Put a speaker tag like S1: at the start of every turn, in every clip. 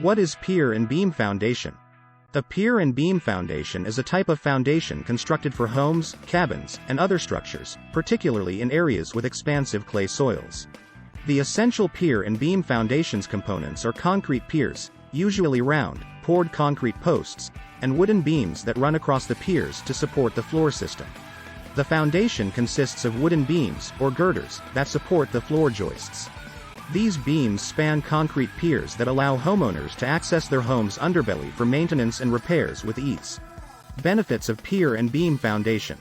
S1: What is pier and beam foundation? A pier and beam foundation is a type of foundation constructed for homes, cabins, and other structures, particularly in areas with expansive clay soils. The essential pier and beam foundation's components are concrete piers, usually round, poured concrete posts, and wooden beams that run across the piers to support the floor system. The foundation consists of wooden beams, or girders, that support the floor joists. These beams span concrete piers that allow homeowners to access their home's underbelly for maintenance and repairs with ease. Benefits of pier and beam foundation.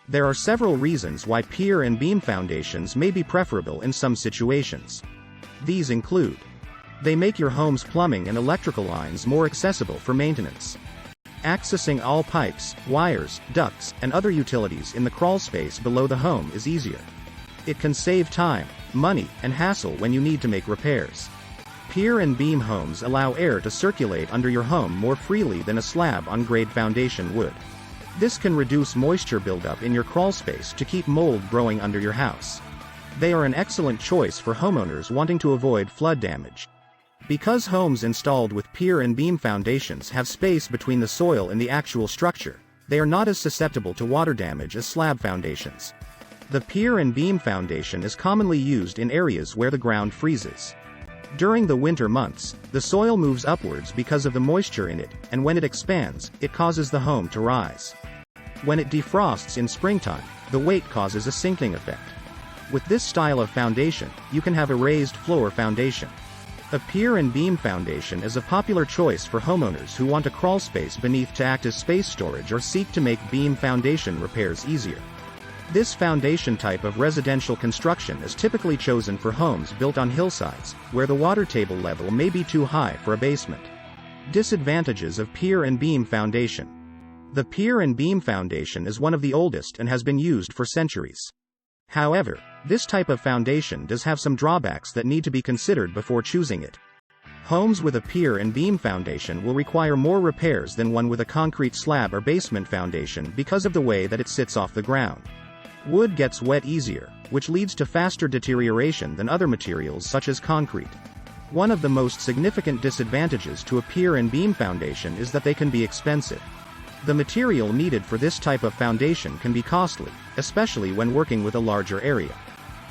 S1: There are several reasons why pier and beam foundations may be preferable in some situations. These include: they make your home's plumbing and electrical lines more accessible for maintenance. Accessing all pipes, wires, ducts, and other utilities in the crawl space below the home is easier. It can save time, money, and hassle when you need to make repairs. Pier and beam homes allow air to circulate under your home more freely than a slab-on-grade foundation would. This can reduce moisture buildup in your crawl space to keep mold growing under your house. They are an excellent choice for homeowners wanting to avoid flood damage. Because homes installed with pier and beam foundations have space between the soil and the actual structure, they are not as susceptible to water damage as slab foundations. The pier and beam foundation is commonly used in areas where the ground freezes. During the winter months, the soil moves upwards because of the moisture in it, and when it expands, it causes the home to rise. When it defrosts in springtime, the weight causes a sinking effect. With this style of foundation, you can have a raised floor foundation. A pier and beam foundation is a popular choice for homeowners who want a crawl space beneath to act as space storage or seek to make beam foundation repairs easier. This foundation type of residential construction is typically chosen for homes built on hillsides, where the water table level may be too high for a basement. Disadvantages of pier and beam foundation. The pier and beam foundation is one of the oldest and has been used for centuries. However, this type of foundation does have some drawbacks that need to be considered before choosing it. Homes with a pier and beam foundation will require more repairs than one with a concrete slab or basement foundation because of the way that it sits off the ground. Wood gets wet easier, which leads to faster deterioration than other materials such as concrete. One of the most significant disadvantages to a pier and beam foundation is that they can be expensive. The material needed for this type of foundation can be costly, especially when working with a larger area.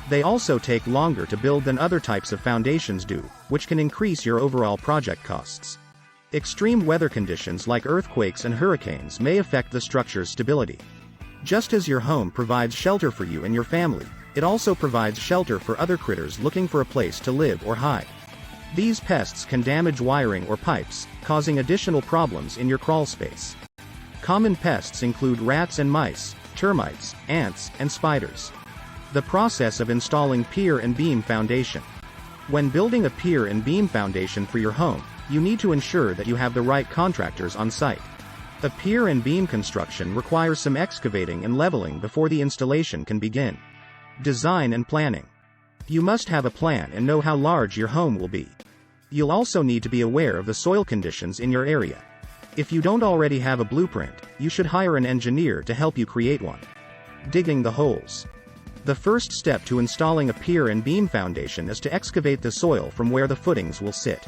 S1: They also take longer to build than other types of foundations do, which can increase your overall project costs. Extreme weather conditions like earthquakes and hurricanes may affect the structure's stability. Just as your home provides shelter for you and your family, it also provides shelter for other critters looking for a place to live or hide. These pests can damage wiring or pipes, causing additional problems in your crawl space. Common pests include rats and mice, termites, ants, and spiders. The process of installing pier and beam foundation. When building a pier and beam foundation for your home, you need to ensure that you have the right contractors on site. A pier and beam construction requires some excavating and leveling before the installation can begin. Design and planning. You must have a plan and know how large your home will be. You'll also need to be aware of the soil conditions in your area. If you don't already have a blueprint, you should hire an engineer to help you create one. Digging the holes. The first step to installing a pier and beam foundation is to excavate the soil from where the footings will sit.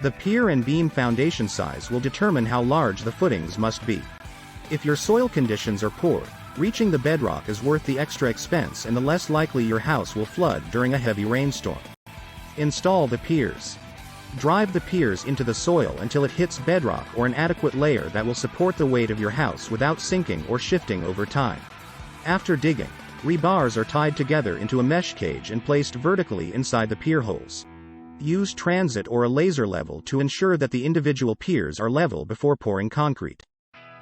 S1: The pier and beam foundation size will determine how large the footings must be. If your soil conditions are poor, reaching the bedrock is worth the extra expense and the less likely your house will flood during a heavy rainstorm. Install the piers. Drive the piers into the soil until it hits bedrock or an adequate layer that will support the weight of your house without sinking or shifting over time. After digging, rebars are tied together into a mesh cage and placed vertically inside the pier holes. Use transit or a laser level to ensure that the individual piers are level before pouring concrete.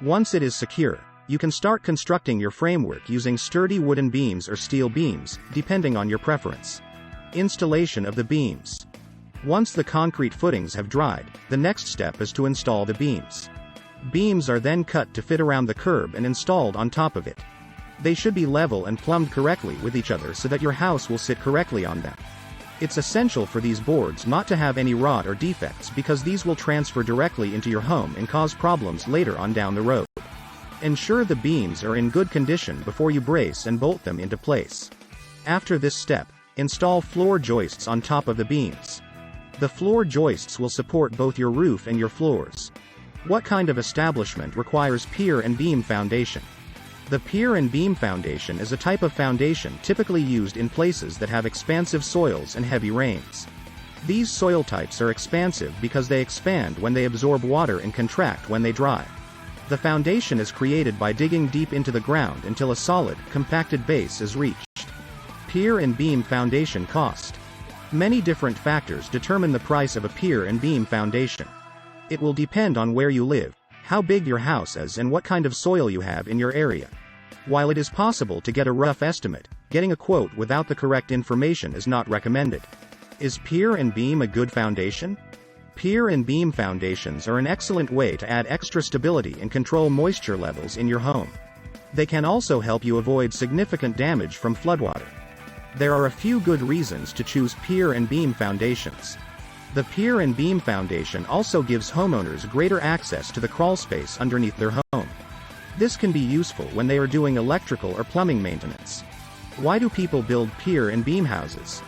S1: Once it is secure, you can start constructing your framework using sturdy wooden beams or steel beams, depending on your preference. Installation of the beams. Once the concrete footings have dried, the next step is to install the beams. Beams are then cut to fit around the curb and installed on top of it. They should be level and plumbed correctly with each other so that your house will sit correctly on them. It's essential for these boards not to have any rot or defects because these will transfer directly into your home and cause problems later on down the road. Ensure the beams are in good condition before you brace and bolt them into place. After this step, install floor joists on top of the beams. The floor joists will support both your roof and your floors. What kind of establishment requires pier and beam foundation? The pier and beam foundation is a type of foundation typically used in places that have expansive soils and heavy rains. These soil types are expansive because they expand when they absorb water and contract when they dry. The foundation is created by digging deep into the ground until a solid, compacted base is reached. Pier and beam foundation cost. Many different factors determine the price of a pier and beam foundation. It will depend on where you live, how big your house is, and what kind of soil you have in your area. While it is possible to get a rough estimate, getting a quote without the correct information is not recommended. Is pier and beam a good foundation? Pier and beam foundations are an excellent way to add extra stability and control moisture levels in your home. They can also help you avoid significant damage from floodwater. There are a few good reasons to choose pier and beam foundations. The pier and beam foundation also gives homeowners greater access to the crawl space underneath their home. This can be useful when they are doing electrical or plumbing maintenance. Why do people build pier and beam houses?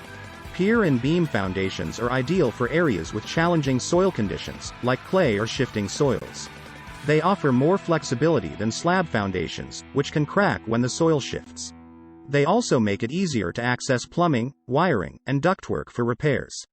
S1: Pier and beam foundations are ideal for areas with challenging soil conditions, like clay or shifting soils. They offer more flexibility than slab foundations, which can crack when the soil shifts. They also make it easier to access plumbing, wiring, and ductwork for repairs.